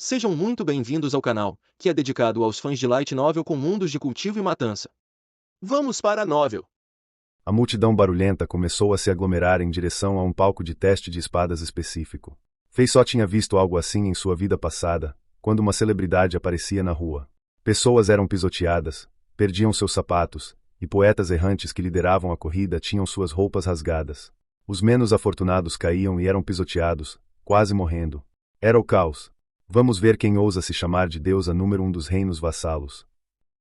Sejam muito bem-vindos ao canal, que é dedicado aos fãs de Light Novel com mundos de cultivo e matança. Vamos para a novel! A multidão barulhenta começou a se aglomerar em direção a um palco de teste de espadas específico. Fei só tinha visto algo assim em sua vida passada, quando uma celebridade aparecia na rua. Pessoas eram pisoteadas, perdiam seus sapatos, e poetas errantes que lideravam a corrida tinham suas roupas rasgadas. Os menos afortunados caíam e eram pisoteados, quase morrendo. Era o caos. Vamos ver quem ousa se chamar de deusa número 1 dos reinos vassalos.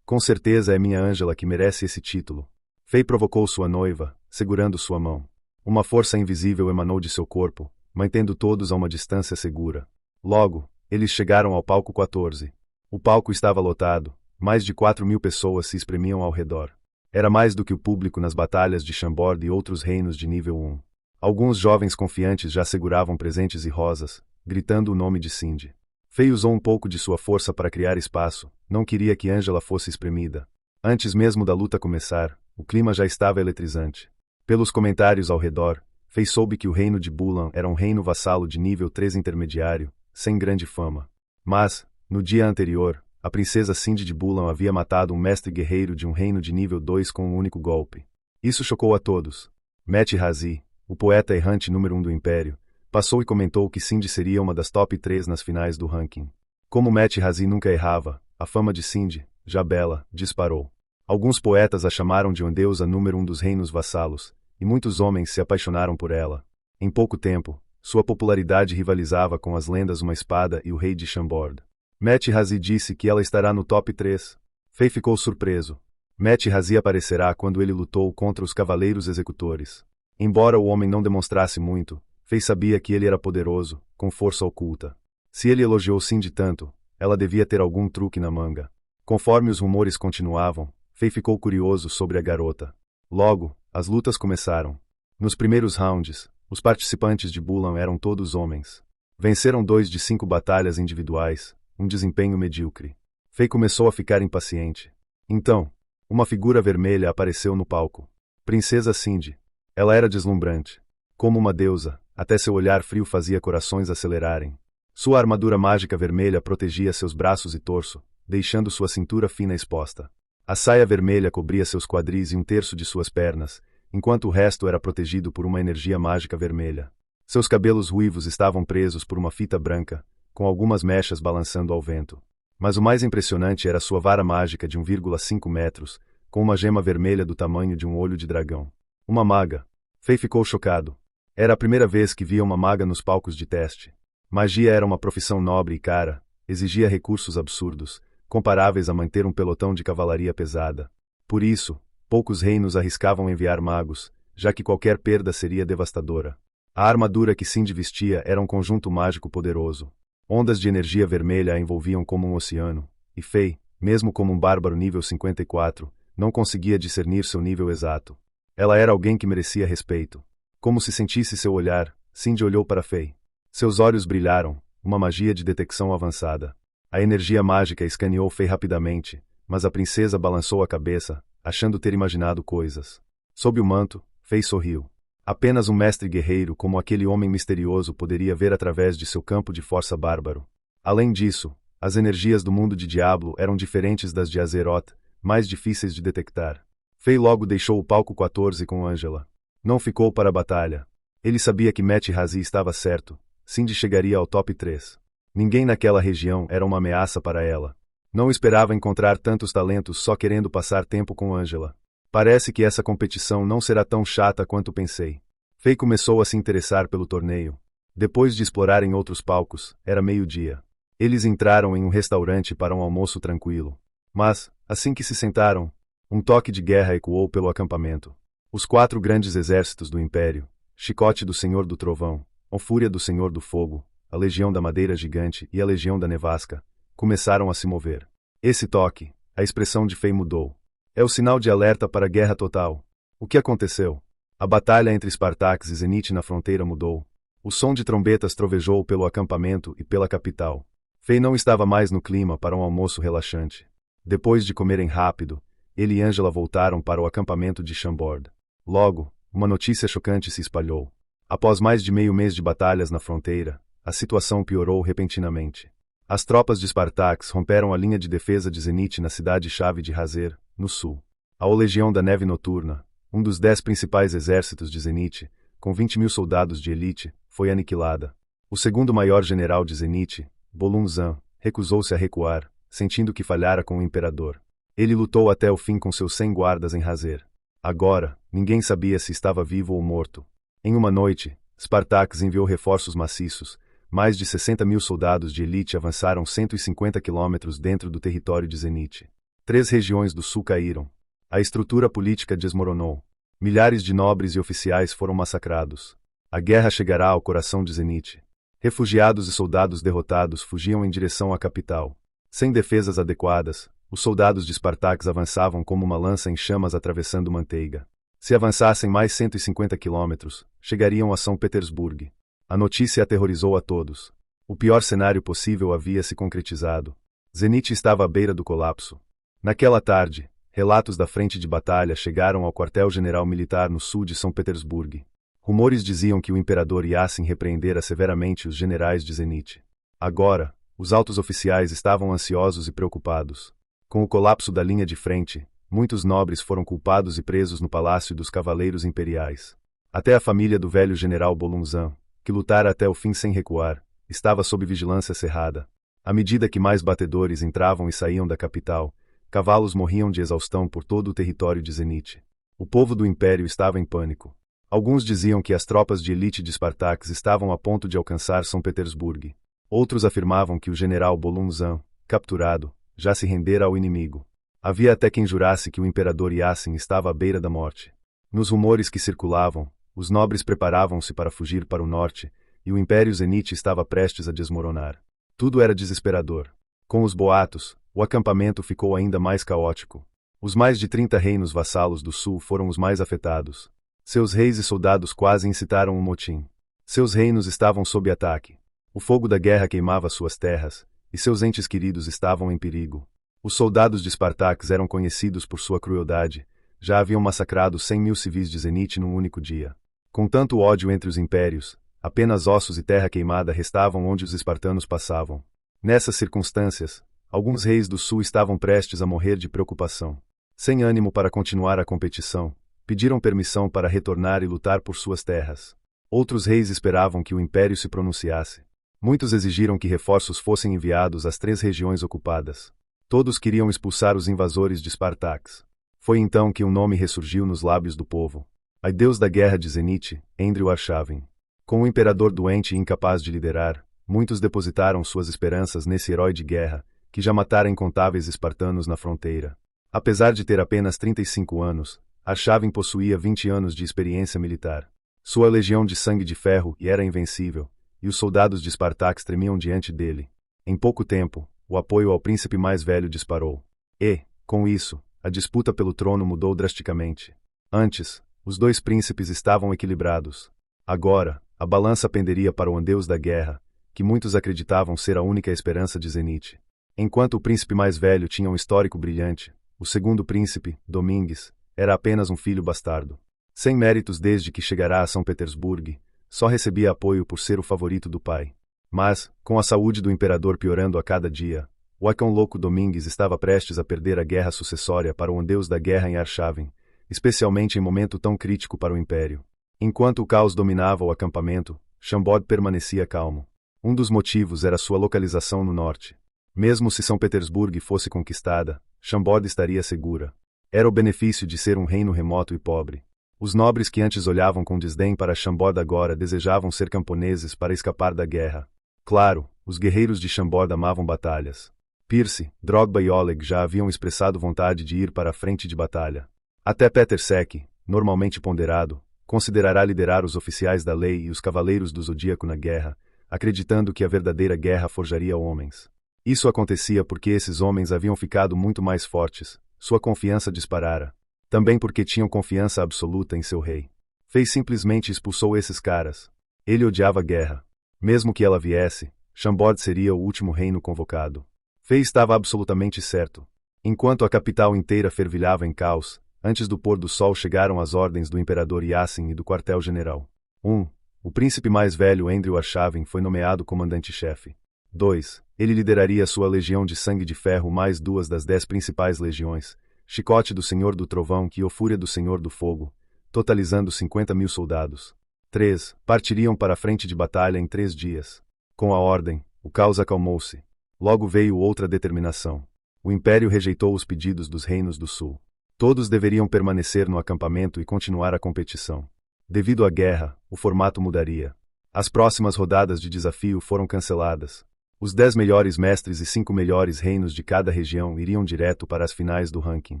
Com certeza é minha Ângela que merece esse título. Fei provocou sua noiva, segurando sua mão. Uma força invisível emanou de seu corpo, mantendo todos a uma distância segura. Logo, eles chegaram ao palco 14. O palco estava lotado, mais de 4.000 pessoas se espremiam ao redor. Era mais do que o público nas batalhas de Chambord e outros reinos de nível 1. Alguns jovens confiantes já seguravam presentes e rosas, gritando o nome de Cindy. Fei usou um pouco de sua força para criar espaço, não queria que Ângela fosse espremida. Antes mesmo da luta começar, o clima já estava eletrizante. Pelos comentários ao redor, Fei soube que o reino de Bulan era um reino vassalo de nível 3 intermediário, sem grande fama. Mas, no dia anterior, a princesa Cindy de Bulan havia matado um mestre guerreiro de um reino de nível 2 com um único golpe. Isso chocou a todos. Meti Razi, o poeta errante número 1 do Império, passou e comentou que Cindy seria uma das top 3 nas finais do ranking. Como Meti Razi nunca errava, a fama de Cindy, já bela, disparou. Alguns poetas a chamaram de uma deusa número 1 dos reinos vassalos, e muitos homens se apaixonaram por ela. Em pouco tempo, sua popularidade rivalizava com as lendas Uma Espada e o Rei de Chambord. Meti Razi disse que ela estará no top 3. Fei ficou surpreso. Meti Razi aparecerá quando ele lutou contra os Cavaleiros Executores. Embora o homem não demonstrasse muito, Fei sabia que ele era poderoso, com força oculta. Se ele elogiou Cindy tanto, ela devia ter algum truque na manga. Conforme os rumores continuavam, Fei ficou curioso sobre a garota. Logo, as lutas começaram. Nos primeiros rounds, os participantes de Bulan eram todos homens. Venceram 2 de 5 batalhas individuais, um desempenho medíocre. Fei começou a ficar impaciente. Então, uma figura vermelha apareceu no palco. Princesa Cindy. Ela era deslumbrante. Como uma deusa, até seu olhar frio fazia corações acelerarem. Sua armadura mágica vermelha protegia seus braços e torso, deixando sua cintura fina exposta. A saia vermelha cobria seus quadris e 1/3 de suas pernas, enquanto o resto era protegido por uma energia mágica vermelha. Seus cabelos ruivos estavam presos por uma fita branca, com algumas mechas balançando ao vento. Mas o mais impressionante era sua vara mágica de 1,5 metros, com uma gema vermelha do tamanho de um olho de dragão. Uma maga. Fei ficou chocado. Era a primeira vez que via uma maga nos palcos de teste. Magia era uma profissão nobre e cara, exigia recursos absurdos, comparáveis a manter um pelotão de cavalaria pesada. Por isso, poucos reinos arriscavam enviar magos, já que qualquer perda seria devastadora. A armadura que Cindy vestia era um conjunto mágico poderoso. Ondas de energia vermelha a envolviam como um oceano, e Fei, mesmo como um bárbaro nível 54, não conseguia discernir seu nível exato. Ela era alguém que merecia respeito. Como se sentisse seu olhar, Cindy olhou para Fei. Seus olhos brilharam, uma magia de detecção avançada. A energia mágica escaneou Fei rapidamente, mas a princesa balançou a cabeça, achando ter imaginado coisas. Sob o manto, Fei sorriu. Apenas um mestre guerreiro como aquele homem misterioso poderia ver através de seu campo de força bárbaro. Além disso, as energias do mundo de Diablo eram diferentes das de Azeroth, mais difíceis de detectar. Fei logo deixou o palco 14 com Ângela. Não ficou para a batalha. Ele sabia que Meti Razi estava certo. Cindy chegaria ao top 3. Ninguém naquela região era uma ameaça para ela. Não esperava encontrar tantos talentos só querendo passar tempo com Ângela. Parece que essa competição não será tão chata quanto pensei. Fei começou a se interessar pelo torneio. Depois de explorarem outros palcos, era meio-dia. Eles entraram em um restaurante para um almoço tranquilo. Mas, assim que se sentaram, um toque de guerra ecoou pelo acampamento. Os 4 grandes exércitos do Império, Chicote do Senhor do Trovão, a Fúria do Senhor do Fogo, a Legião da Madeira Gigante e a Legião da Nevasca, começaram a se mover. Esse toque, a expressão de Fei mudou. É o sinal de alerta para a guerra total. O que aconteceu? A batalha entre Spartax e Zenith na fronteira mudou. O som de trombetas trovejou pelo acampamento e pela capital. Fei não estava mais no clima para um almoço relaxante. Depois de comerem rápido, ele e Ângela voltaram para o acampamento de Chambord. Logo, uma notícia chocante se espalhou. Após mais de meio mês de batalhas na fronteira, a situação piorou repentinamente. As tropas de Spartax romperam a linha de defesa de Zenit na cidade-chave de Hazer, no sul. A Legião da Neve Noturna, um dos 10 principais exércitos de Zenit, com 20.000 soldados de elite, foi aniquilada. O segundo maior general de Zenit, Bolunzan, recusou-se a recuar, sentindo que falhara com o imperador. Ele lutou até o fim com seus 100 guardas em Hazer. Agora, ninguém sabia se estava vivo ou morto. Em uma noite, Spartax enviou reforços maciços. Mais de 60.000 soldados de elite avançaram 150 quilômetros dentro do território de Zenit. 3 regiões do sul caíram. A estrutura política desmoronou. Milhares de nobres e oficiais foram massacrados. A guerra chegará ao coração de Zenit. Refugiados e soldados derrotados fugiam em direção à capital. Sem defesas adequadas, os soldados de Spartax avançavam como uma lança em chamas atravessando manteiga. Se avançassem mais 150 quilômetros, chegariam a São Petersburgo. A notícia aterrorizou a todos. O pior cenário possível havia se concretizado. Zenit estava à beira do colapso. Naquela tarde, relatos da frente de batalha chegaram ao quartel-general militar no sul de São Petersburgo. Rumores diziam que o imperador Yassin repreendera severamente os generais de Zenit. Agora, os altos oficiais estavam ansiosos e preocupados. Com o colapso da linha de frente, muitos nobres foram culpados e presos no palácio dos cavaleiros imperiais. Até a família do velho general Bolunzan, que lutara até o fim sem recuar, estava sob vigilância cerrada. À medida que mais batedores entravam e saíam da capital, cavalos morriam de exaustão por todo o território de Zenit. O povo do império estava em pânico. Alguns diziam que as tropas de elite de Spartax estavam a ponto de alcançar São Petersburgo. Outros afirmavam que o general Bolunzan, capturado, já se rendera ao inimigo. Havia até quem jurasse que o imperador Yassin estava à beira da morte. Nos rumores que circulavam, os nobres preparavam-se para fugir para o norte, e o Império Zenit estava prestes a desmoronar. Tudo era desesperador. Com os boatos, o acampamento ficou ainda mais caótico. Os mais de 30 reinos vassalos do sul foram os mais afetados. Seus reis e soldados quase incitaram um motim. Seus reinos estavam sob ataque. O fogo da guerra queimava suas terras, e seus entes queridos estavam em perigo. Os soldados de Spartax eram conhecidos por sua crueldade. Já haviam massacrado 100.000 civis de Zenit num único dia. Com tanto ódio entre os impérios, apenas ossos e terra queimada restavam onde os espartanos passavam. Nessas circunstâncias, alguns reis do sul estavam prestes a morrer de preocupação. Sem ânimo para continuar a competição, pediram permissão para retornar e lutar por suas terras. Outros reis esperavam que o império se pronunciasse. Muitos exigiram que reforços fossem enviados às 3 regiões ocupadas. Todos queriam expulsar os invasores de Spartax. Foi então que um nome ressurgiu nos lábios do povo. A deus da guerra de Zenit, Endril Arshavin. Com o imperador doente e incapaz de liderar, muitos depositaram suas esperanças nesse herói de guerra, que já matara incontáveis espartanos na fronteira. Apesar de ter apenas 35 anos, Arshavin possuía 20 anos de experiência militar. Sua legião de sangue de ferro era invencível, e os soldados de Spartax tremiam diante dele. Em pouco tempo, o apoio ao príncipe mais velho disparou. E, com isso, a disputa pelo trono mudou drasticamente. Antes, os 2 príncipes estavam equilibrados. Agora, a balança penderia para o deus da guerra, que muitos acreditavam ser a única esperança de Zenit. Enquanto o príncipe mais velho tinha um histórico brilhante, o segundo príncipe, Domingues, era apenas um filho bastardo. Sem méritos desde que chegará a São Petersburgo, só recebia apoio por ser o favorito do pai. Mas, com a saúde do imperador piorando a cada dia, o Acão louco Domingues estava prestes a perder a guerra sucessória para o deus da guerra em Arshavin, especialmente em momento tão crítico para o império. Enquanto o caos dominava o acampamento, Chambord permanecia calmo. Um dos motivos era sua localização no norte. Mesmo se São Petersburgo fosse conquistada, Chambord estaria segura. Era o benefício de ser um reino remoto e pobre. Os nobres que antes olhavam com desdém para Chambord agora desejavam ser camponeses para escapar da guerra. Claro, os guerreiros de Chambord amavam batalhas. Pirce, Drogba e Oleg já haviam expressado vontade de ir para a frente de batalha. Até Peter Sek, normalmente ponderado, considerará liderar os oficiais da lei e os cavaleiros do zodíaco na guerra, acreditando que a verdadeira guerra forjaria homens. Isso acontecia porque esses homens haviam ficado muito mais fortes, sua confiança disparara. Também porque tinham confiança absoluta em seu rei. Fei simplesmente expulsou esses caras. Ele odiava a guerra. Mesmo que ela viesse, Chambord seria o último reino convocado. Fei estava absolutamente certo. Enquanto a capital inteira fervilhava em caos, antes do pôr do sol chegaram as ordens do imperador Yassin e do quartel-general. 1. O príncipe mais velho Endril Arshavin foi nomeado comandante-chefe. 2. Ele lideraria sua legião de sangue de ferro mais 2 das 10 principais legiões, Chicote do Senhor do Trovão e Ofúria do Senhor do Fogo, totalizando 50.000 soldados. 3. Partiriam para a frente de batalha em 3 dias. Com a ordem, o caos acalmou-se. Logo veio outra determinação. O Império rejeitou os pedidos dos reinos do Sul. Todos deveriam permanecer no acampamento e continuar a competição. Devido à guerra, o formato mudaria. As próximas rodadas de desafio foram canceladas. Os 10 melhores mestres e 5 melhores reinos de cada região iriam direto para as finais do ranking.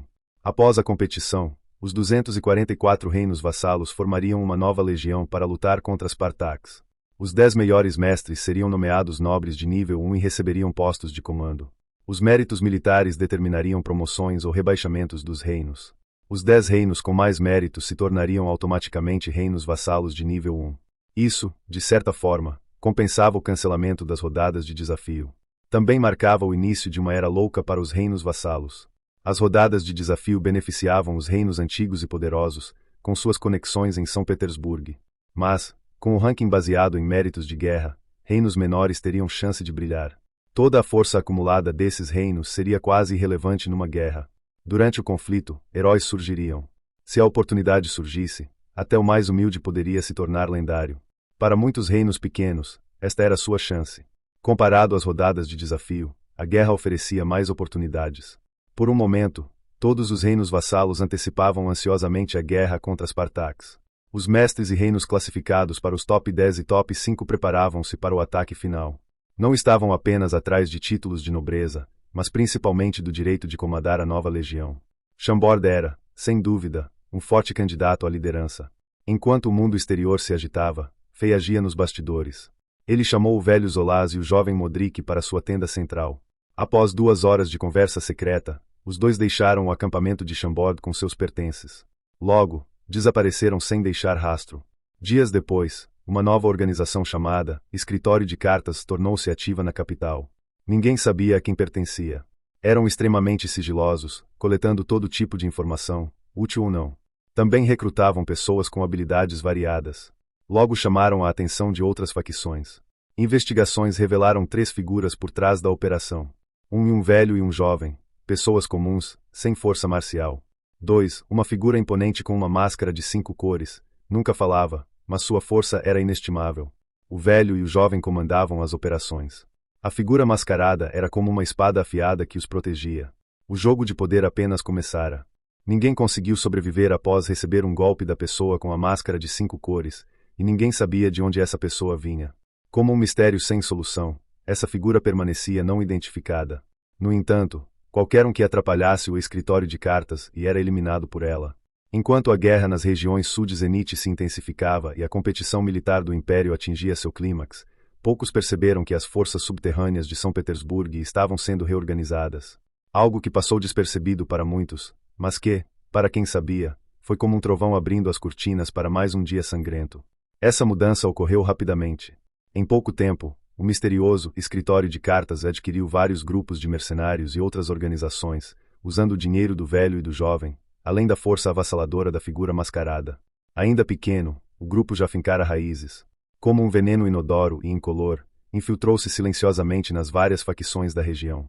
Após a competição, os 244 reinos vassalos formariam uma nova legião para lutar contra Spartax. Os 10 melhores mestres seriam nomeados nobres de nível 1 e receberiam postos de comando. Os méritos militares determinariam promoções ou rebaixamentos dos reinos. Os 10 reinos com mais méritos se tornariam automaticamente reinos vassalos de nível 1. Isso, de certa forma, compensava o cancelamento das rodadas de desafio. Também marcava o início de uma era louca para os reinos vassalos. As rodadas de desafio beneficiavam os reinos antigos e poderosos, com suas conexões em São Petersburgo. Mas, com o ranking baseado em méritos de guerra, reinos menores teriam chance de brilhar. Toda a força acumulada desses reinos seria quase irrelevante numa guerra. Durante o conflito, heróis surgiriam. Se a oportunidade surgisse, até o mais humilde poderia se tornar lendário. Para muitos reinos pequenos, esta era sua chance. Comparado às rodadas de desafio, a guerra oferecia mais oportunidades. Por um momento, todos os reinos vassalos antecipavam ansiosamente a guerra contra Spartax. Os mestres e reinos classificados para os top 10 e top 5 preparavam-se para o ataque final. Não estavam apenas atrás de títulos de nobreza, mas principalmente do direito de comandar a nova legião. Chambord era, sem dúvida, um forte candidato à liderança. Enquanto o mundo exterior se agitava, Fei agia nos bastidores. Ele chamou o velho Zolaz e o jovem Modric para sua tenda central. Após 2 horas de conversa secreta, os dois deixaram o acampamento de Chambord com seus pertences. Logo, desapareceram sem deixar rastro. Dias depois, uma nova organização chamada Escritório de Cartas tornou-se ativa na capital. Ninguém sabia a quem pertencia. Eram extremamente sigilosos, coletando todo tipo de informação, útil ou não. Também recrutavam pessoas com habilidades variadas. Logo chamaram a atenção de outras facções. Investigações revelaram 3 figuras por trás da operação. Um velho e um jovem, pessoas comuns, sem força marcial. 2. Uma figura imponente com uma máscara de 5 cores, nunca falava, mas sua força era inestimável. O velho e o jovem comandavam as operações. A figura mascarada era como uma espada afiada que os protegia. O jogo de poder apenas começara. Ninguém conseguiu sobreviver após receber um golpe da pessoa com a máscara de 5 cores, e ninguém sabia de onde essa pessoa vinha. Como um mistério sem solução, essa figura permanecia não identificada. No entanto, qualquer um que atrapalhasse o escritório de cartas e era eliminado por ela. Enquanto a guerra nas regiões sul de Zenit se intensificava e a competição militar do Império atingia seu clímax, poucos perceberam que as forças subterrâneas de São Petersburgo estavam sendo reorganizadas. Algo que passou despercebido para muitos, mas que, para quem sabia, foi como um trovão abrindo as cortinas para mais um dia sangrento. Essa mudança ocorreu rapidamente. Em pouco tempo, o misterioso escritório de cartas adquiriu vários grupos de mercenários e outras organizações, usando o dinheiro do velho e do jovem, além da força avassaladora da figura mascarada. Ainda pequeno, o grupo já fincara raízes. Como um veneno inodoro e incolor, infiltrou-se silenciosamente nas várias facções da região.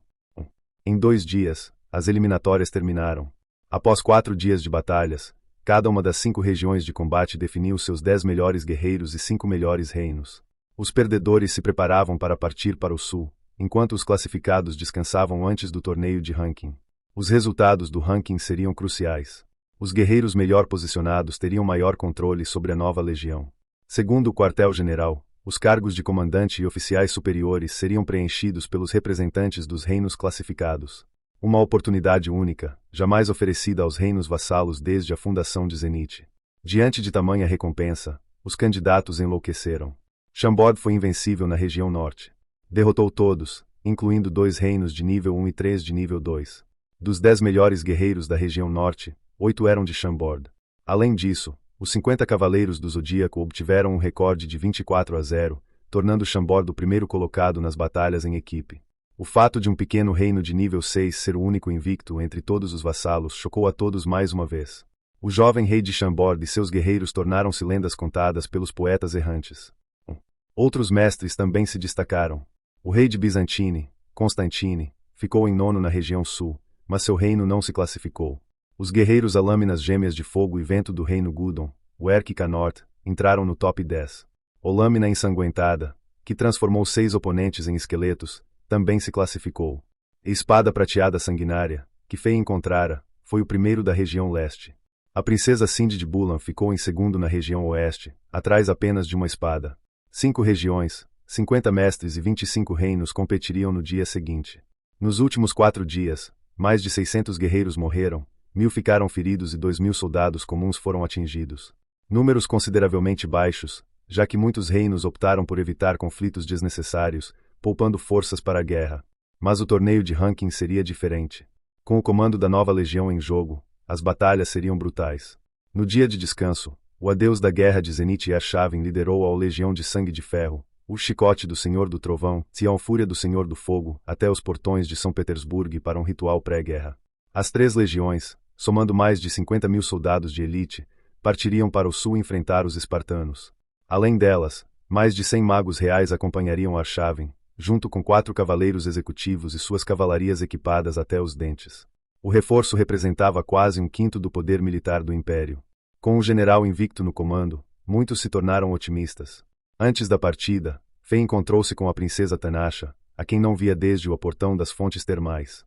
Em 2 dias, as eliminatórias terminaram. Após 4 dias de batalhas, cada uma das 5 regiões de combate definiu seus 10 melhores guerreiros e 5 melhores reinos. Os perdedores se preparavam para partir para o sul, enquanto os classificados descansavam antes do torneio de ranking. Os resultados do ranking seriam cruciais. Os guerreiros melhor posicionados teriam maior controle sobre a nova legião. Segundo o quartel-general, os cargos de comandante e oficiais superiores seriam preenchidos pelos representantes dos reinos classificados. Uma oportunidade única, jamais oferecida aos reinos vassalos desde a fundação de Zenit. Diante de tamanha recompensa, os candidatos enlouqueceram. Chambord foi invencível na região norte. Derrotou todos, incluindo 2 reinos de nível 1 e 3 de nível 2. Dos 10 melhores guerreiros da região norte, 8 eram de Chambord. Além disso, os 50 cavaleiros do Zodíaco obtiveram um recorde de 24-0, tornando Chambord o primeiro colocado nas batalhas em equipe. O fato de um pequeno reino de nível 6 ser o único invicto entre todos os vassalos chocou a todos mais uma vez. O jovem rei de Chambord e seus guerreiros tornaram-se lendas contadas pelos poetas errantes. Outros mestres também se destacaram. O rei de Bizantine, Constantine, ficou em nono na região sul, mas seu reino não se classificou. Os guerreiros a lâminas gêmeas de fogo e vento do reino Gudon, o Erkkanort, entraram no top 10. O lâmina ensanguentada, que transformou 6 oponentes em esqueletos, também se classificou. A espada prateada sanguinária, que Fei encontrara, foi o primeiro da região leste. A princesa Cindy de Bulan ficou em segundo na região oeste, atrás apenas de uma espada. 5 regiões, 50 mestres e 25 reinos competiriam no dia seguinte. Nos últimos 4 dias, mais de 600 guerreiros morreram, 1000 ficaram feridos e 2000 soldados comuns foram atingidos. Números consideravelmente baixos, já que muitos reinos optaram por evitar conflitos desnecessários, poupando forças para a guerra. Mas o torneio de ranking seria diferente. Com o comando da nova legião em jogo, as batalhas seriam brutais. No dia de descanso, o adeus da guerra de Zenith e Arshavin liderou a legião de sangue de ferro, o chicote do Senhor do Trovão e a fúria do Senhor do Fogo até os portões de São Petersburgo para um ritual pré-guerra. As 3 legiões, somando mais de 50.000 soldados de elite, partiriam para o sul enfrentar os espartanos. Além delas, mais de 100 magos reais acompanhariam Arshavin, junto com 4 cavaleiros executivos e suas cavalarias equipadas até os dentes. O reforço representava quase 1/5 do poder militar do Império. Com o general invicto no comando, muitos se tornaram otimistas. Antes da partida, Fei encontrou-se com a princesa Tanasha, a quem não via desde o portão das fontes termais.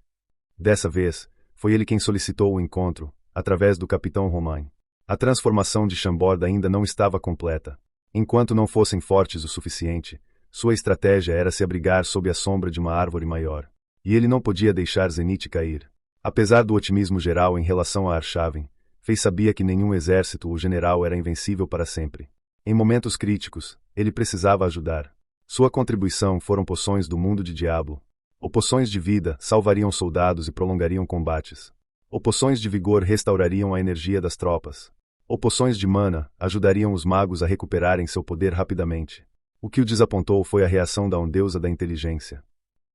Dessa vez, foi ele quem solicitou o encontro, através do capitão Romain. A transformação de Chambord ainda não estava completa. Enquanto não fossem fortes o suficiente, sua estratégia era se abrigar sob a sombra de uma árvore maior. E ele não podia deixar Zenith cair. Apesar do otimismo geral em relação a Arshavin, Fei sabia que nenhum exército ou general era invencível para sempre. Em momentos críticos, ele precisava ajudar. Sua contribuição foram poções do mundo de Diablo. Ou poções de vida salvariam soldados e prolongariam combates. Ou poções de vigor restaurariam a energia das tropas. Ou poções de mana ajudariam os magos a recuperarem seu poder rapidamente. O que o desapontou foi a reação da deusa da inteligência.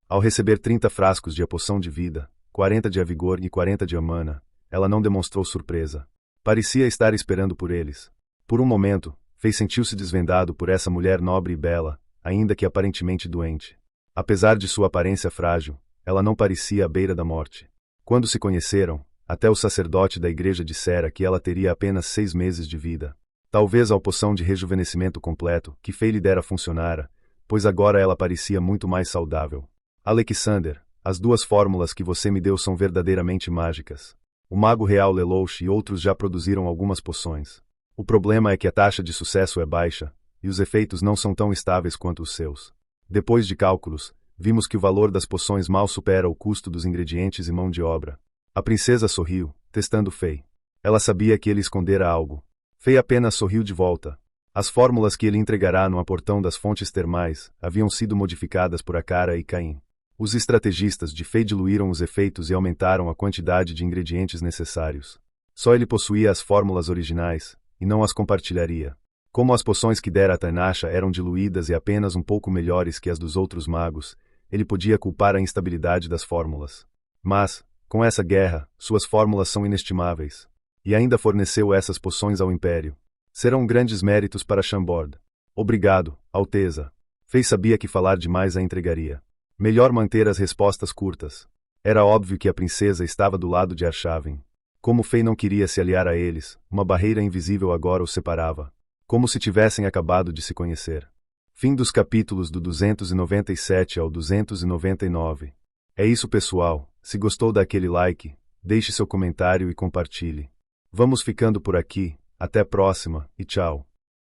Ao receber 30 frascos de a poção de vida, 40 de a vigor e 40 de a mana, ela não demonstrou surpresa. Parecia estar esperando por eles. Por um momento, Fei sentiu-se desvendado por essa mulher nobre e bela, ainda que aparentemente doente. Apesar de sua aparência frágil, ela não parecia à beira da morte. Quando se conheceram, até o sacerdote da igreja dissera que ela teria apenas 6 meses de vida. Talvez a poção de rejuvenescimento completo que Fei lhe dera funcionara, pois agora ela parecia muito mais saudável. Alexander, as 2 fórmulas que você me deu são verdadeiramente mágicas. O mago real Lelouch e outros já produziram algumas poções. O problema é que a taxa de sucesso é baixa, e os efeitos não são tão estáveis quanto os seus. Depois de cálculos, vimos que o valor das poções mal supera o custo dos ingredientes e mão de obra. A princesa sorriu, testando Fei. Ela sabia que ele escondera algo. Fei apenas sorriu de volta. As fórmulas que ele entregará no portão das fontes termais haviam sido modificadas por Akara e Caim. Os estrategistas de Fei diluíram os efeitos e aumentaram a quantidade de ingredientes necessários. Só ele possuía as fórmulas originais, e não as compartilharia. Como as poções que dera a Tanasha eram diluídas e apenas um pouco melhores que as dos outros magos, ele podia culpar a instabilidade das fórmulas. Mas, com essa guerra, suas fórmulas são inestimáveis. E ainda forneceu essas poções ao Império. Serão grandes méritos para Chambord. Obrigado, Alteza. Fei sabia que falar demais a entregaria. Melhor manter as respostas curtas. Era óbvio que a princesa estava do lado de Arshavin. Como Fei não queria se aliar a eles, uma barreira invisível agora os separava. Como se tivessem acabado de se conhecer. Fim dos capítulos do 297 ao 299. É isso, pessoal. Se gostou, dá aquele like, deixe seu comentário e compartilhe. Vamos ficando por aqui, até a próxima, e tchau.